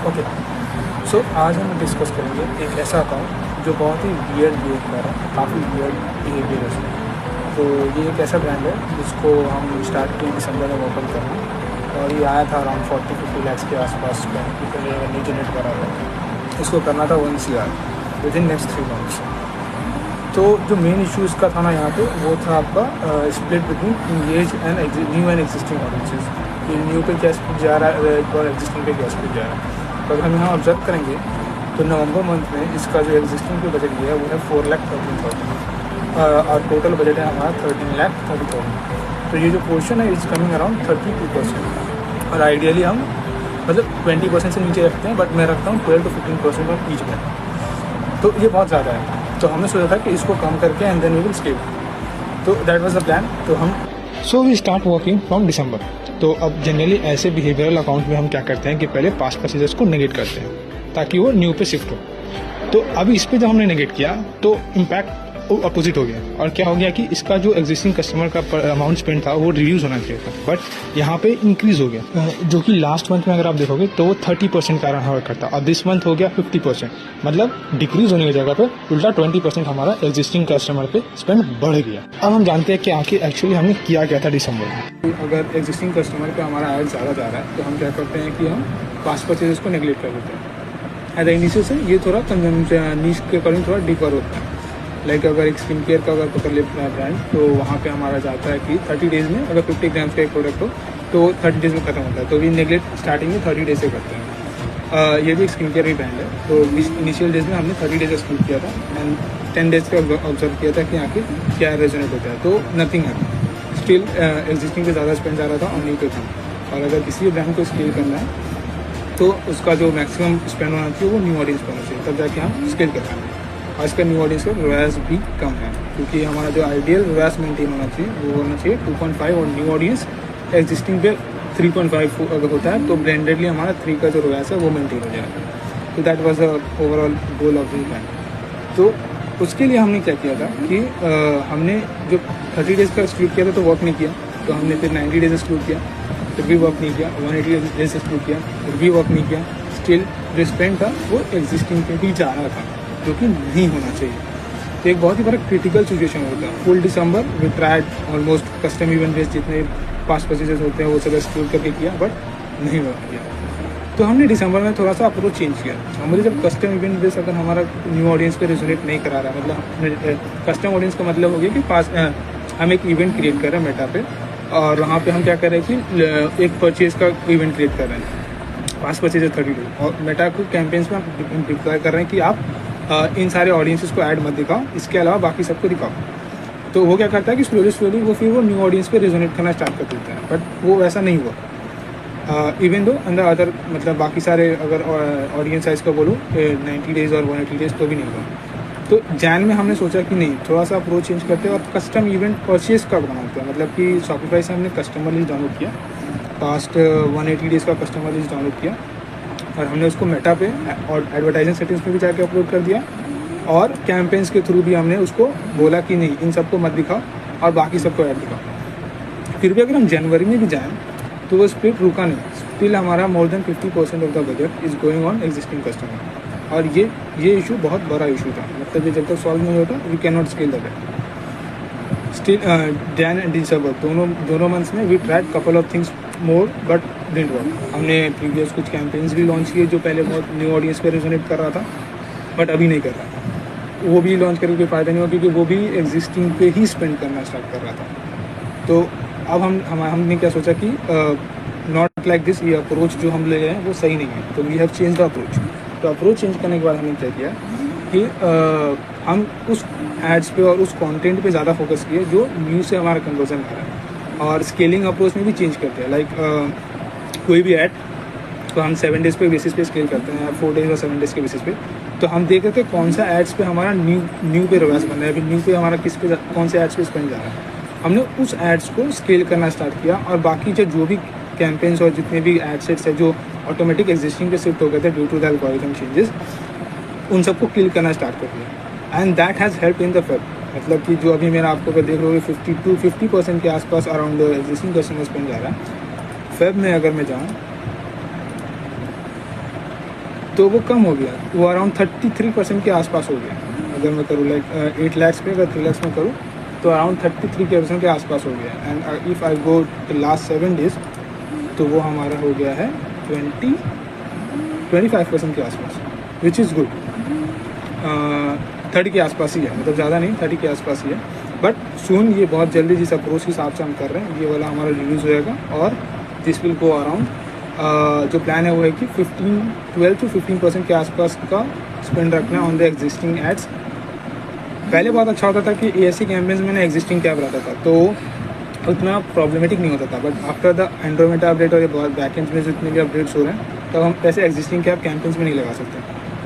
Okay, सो आज हम discuss करेंगे एक ऐसा अकाउंट जो बहुत ही वियर्ड बिहेव कर रहा है, काफ़ी वियर्ड बिहेवियर है उसमें। तो ये एक ऐसा ब्रांड है जिसको हम स्टार्ट किए दिसंबर में ओपन करना, और ये आया था अराउंड 40-50 लैक्स के आसपास का रेवेन्यू जनरेट करा था। इसको करना था 1 CR with in next 3 months. तो जो मेन इशू इसका था ना यहाँ पे, वो था आपका split between engage and new and existing audiences. ये न्यू पे क्या स्प्लिट जा रहा है और एग्जिस्टिंग पे क्या स्प्लिट जा रहा है। तो अगर हम यहाँ ऑब्जर्व करेंगे तो नवंबर मंथ में इसका जो एग्जिस्टिंग पे बजट दिया है वो है 4,13,000 और टोटल बजट है हमारा 13,30,000। तो ये जो पोर्शन है इज कमिंग अराउंड 32%, और आइडियली हम मतलब 20% से नीचे रखते हैं, बट मैं रखता हूँ 12 to 15% ऑफ ईच में। तो ये बहुत ज़्यादा है, तो हमने सोचा था कि इसको कम करके and then we will scale. तो दैट वाज द प्लान। तो हम we start working from December. तो अब जनरली ऐसे बिहेवियरल अकाउंट में हम क्या करते हैं कि पहले पास्ट परचेजेस को नेगेट करते हैं ताकि वो न्यू पे शिफ्ट हो। तो अभी इस पे जब हमने नेगेट किया तो इम्पैक्ट अपोजिट हो गया, और क्या हो गया कि इसका जो एग्जिस्टिंग कस्टमर का अमाउंट स्पेंड था वो रिड्यूस होना चाहिए था, बट यहाँ पे इंक्रीज हो गया, जो कि लास्ट मंथ में अगर आप देखोगे तो वो 30% का रहा करता, और दिस मंथ हो गया 50%। मतलब डिक्रीज होने की जगह पे उल्टा 20% हमारा एग्जिस्टिंग कस्टमर पे स्पेंड बढ़ गया। अब हम जानते हैं कि आखिर एक्चुअली हमने किया क्या था दिसंबर में। अगर एग्जिस्टिंग कस्टमर पे हमारा एड ज़्यादा जा रहा है तो हम क्या करते हैं कि हम पास्ट परचेजेस को नेगलेक्ट कर देते हैं। एज इनिशियल से ये थोड़ा नीश के अकॉर्डिंग थोड़ा डिफर होता है। लाइक अगर एक स्किन केयर का अगर पकड़ ले ब्रांड, तो वहाँ पे हमारा जाता है कि 30 डेज़ में अगर 50 ग्राम्स का एक प्रोडक्ट हो तो 30 डेज़ में खत्म होता है। तो वी नेगलेक्ट स्टार्टिंग में 30 डेज से करते हैं। ये भी एक स्किन केयर ही ब्रांड है। तो इनिशियल डेज में हमने 30 डेज एक्सक्लूड किया था एंड 10 डेज का ऑब्जर्व किया था कि आखिर क्या रेजोनेट होता है। तो नथिंग है, स्टिल एग्जिस्टिंग पे ज़्यादा स्पेंड जा रहा था और न्यू पे कम। और अगर किसी भी ब्रांड को स्केल करना है तो उसका जो मैक्सिमम स्पेंड होना चाहिए वो न्यू ऑडियंस पर होना चाहिए, तब जाके हम स्केल कर पाएंगे। आज का न्यू ऑडियंस का रिवाज भी कम है, क्योंकि हमारा जो आइडियल रिवाज मेंटेन होना चाहिए वो होना चाहिए 2.5, और न्यू ऑडियंस एग्जिस्टिंग पे 3.5 अगर होता है तो ब्लेंडेडली हमारा 3 का जो रिवाज है वो मेंटेन हो जाएगा। तो that was the overall goal of the plan. तो उसके लिए हमने क्या किया था कि हमने जो 30 डेज़ का एक्सक्लूड किया था तो वर्क नहीं किया, तो हमने फिर 90 डेज एक्सक्लूड किया, फिर भी वर्क नहीं किया, 180 डेज एक्सक्लूड किया, फिर भी वर्क नहीं किया। स्टिल जो स्पेंड था वो एग्जिस्टिंग पे भी जा रहा था, जो कि नहीं होना चाहिए। तो एक बहुत ही बड़ा क्रिटिकल सिचुएशन होता है। Full December with tried almost custom event based जितने पास्ट परचेजेस होते हैं वो सब एक्सक्लूड करके किया, बट नहीं वर्क किया। तो हमने दिसंबर में थोड़ा सा अप्रोच चेंज किया। हमारे जब कस्टम इवेंट बेस्ड अगर हमारा न्यू ऑडियंस पे रेजोनेट नहीं करा रहा, मतलब कस्टम ऑडियंस का मतलब हो गया कि हम एक इवेंट क्रिएट कर रहे हैं मेटा पे, और वहाँ पे हम क्या कर रहे हैं कि एक परचेज का इवेंट क्रिएट कर रहे हैं, पास्ट परचेजेस 30 डेज, और मेटा को कैंपेन्स में हम डिप्लॉय कर रहे हैं कि आप इन सारे ऑडियंसेस को ऐड मत दिखाओ, इसके अलावा बाकी सबको दिखाओ। तो वो क्या करता है कि स्लोली वो फिर वो न्यू ऑडियंस पे रेजोनेट करना स्टार्ट कर देता है, बट वो वैसा नहीं हुआ। इवन दो अंदर अदर मतलब बाकी सारे अगर ऑडियंस साइज का बोलो 90 डेज़ और 180 डेज़ तो भी नहीं हुआ। तो जैन में हमने सोचा कि नहीं, थोड़ा सा अप्रोच चेंज करते हैं और कस्टम इवेंट परचेज का बनाते हैं। मतलब कि शॉपिफाई से हमने कस्टमर लिस्ट डाउनलोड किया, पास्ट 180 डेज़ का कस्टमर लिस्ट डाउनलोड किया, और हमने उसको मेटा पे और एडवर्टाइजिंग सेटिंग्स पे भी जाके अपलोड कर दिया, और कैंपेन्स के थ्रू भी हमने उसको बोला कि नहीं, इन सबको मत दिखाओ और बाकी सबको ऐड दिखाओ। फिर भी अगर हम जनवरी में भी जाएँ तो वो स्प्लिट रुका नहीं, स्टिल हमारा more than 50% of the budget is going on existing customer. और ये इशू बहुत बड़ा इशू था, मतलब ये जब तक सॉल्व नहीं होता we can not scale the budget. Still Jan and December दोनों मंथ्स में we tried couple of things more, but didn't work. हमने प्रीवियस कुछ कैंपेन्स भी लॉन्च किए जो पहले बहुत न्यू ऑडियंस पे रेजोनेट कर रहा था, बट अभी नहीं कर रहा था। वो भी लॉन्च करके कोई फ़ायदा नहीं हुआ, क्योंकि वो भी एग्जिस्टिंग पे ही स्पेंड करना स्टार्ट कर रहा था। तो अब हमने क्या सोचा कि नॉट लाइक दिस, ये अप्रोच जो हम ले रहे हैं वो सही नहीं है, तो we have change the approach. तो अप्रोच चेंज करने के बाद हमने क्या किया कि हम उस एड्स पे और उस कंटेंट पे ज़्यादा फोकस किए जो न्यू से हमारा कन्वर्जन आ रहा है, और स्केलिंग अप्रोच में भी चेंज करते हैं। लाइक कोई भी ऐड तो हम 7 डेज़ पे बेसिस पे स्केल करते हैं, 4 डेज़ और 7 डेज़ के बेसिस पे। तो हम देख रहे थे कौन सा एड्स पे हमारा न्यू पे रिवाज बन रहा है, अभी न्यू पे हमारा किस पे कौन से एड्स पे स्पेंड जा रहा है। हमने उस एड्स को स्केल करना स्टार्ट किया, और बाकी जो भी कैंपेन्स और जितने भी एड सेट्स है जो ऑटोमेटिक एग्जिस्टिंग पे शिफ्ट हो गए थे due to the algorithm changes, उन सबको किल करना स्टार्ट कर दिया। And that has help in the Feb. मतलब कि जो अभी मेरा आपको अगर देख रहे हो 50% के आसपास अराउंड एग्जिस्टिंग कस्टमर स्पेंड जा रहा है। फेब में अगर मैं जाऊँ तो वो कम हो गया, वो अराउंड 33% के आसपास हो गया। अगर मैं करूँ लाइक 8 lakhs पे, अगर 3 lakhs में करूँ तो अराउंड 33% के आसपास हो गया। And if I go last 7 days तो वो हमारा हो गया है 25% के आसपास, विच इज़ गुड। 30 के आसपास ही है, मतलब ज़्यादा नहीं, 30 के आसपास ही है। बट सून ये बहुत जल्दी जिस अप्रोच के हिसाब से हम कर रहे हैं, ये वाला हमारा रिलीज़ हो जाएगा और दिस विल गो अराउंड, जो प्लान है वो है कि 12 to 15% के आसपास का स्पेंड रखना ऑन द एग्जिस्टिंग एड्स। पहले बहुत अच्छा होता था कि ASC कैंपेन्स में ना एग्जिस्टिंग कैब रहता था, तो उतना प्रॉब्लमेटिक नहीं होता था। बट आफ्टर द एंड्रोमेटा अपडेट और ये बहुत बैकेंड्स में जितने भी अपडेट्स हो रहे हैं, तब हम ऐसे एग्जिस्टिंग कैब कैंपेन्स में नहीं लगा सकते।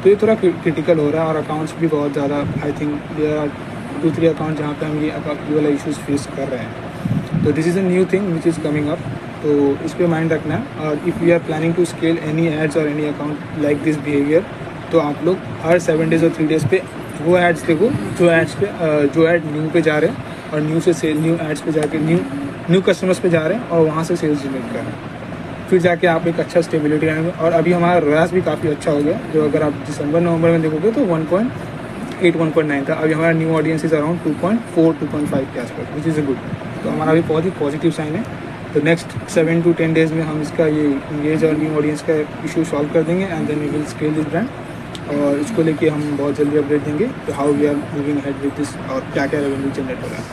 तो ये थोड़ा क्रिटिकल हो रहा है और अकाउंट्स भी बहुत ज़्यादा, I think there are 2-3 account जहाँ पे हम ये वाला इशूज़ फेस कर रहे हैं। तो this is a new thing which is coming up, तो इस पर माइंड रखना है। और if you are planning to scale any ads और any account like this behavior, तो आप लोग हर 7 days और 3 days पे वो एड्स देखो जो एड न्यू पे जा रहे हैं और न्यू से सेल, न्यू एड्स पे जाके न्यू कस्टमर्स पे जा रहे हैं और वहाँ से सेल्स जनरेट कर रहे हैं। फिर जाके आप एक अच्छा स्टेबिलिटी आएंगे। और अभी हमारा रोयास भी काफ़ी अच्छा हो गया, जो अगर आप दिसंबर-नवंबर में देखोगे तो 1.8 1.9 था। अभी हमारा न्यू ऑडियंस इज अराउंड 2.4 2.5 के आसपास, विच इज़ अ गुड। तो हमारा अभी बहुत ही पॉजिटिव साइन है। तो नेक्स्ट 7 to 10 days में हम इसका ये इंगेज और न्यू ऑडियंस का इशू सॉल्व कर देंगे and then we will scale this brand. और इसको लेके हम बहुत जल्दी अपडेट देंगे तो how we are moving head with this और क्या क्या रेवेन्यू जनरेट हो रहा है।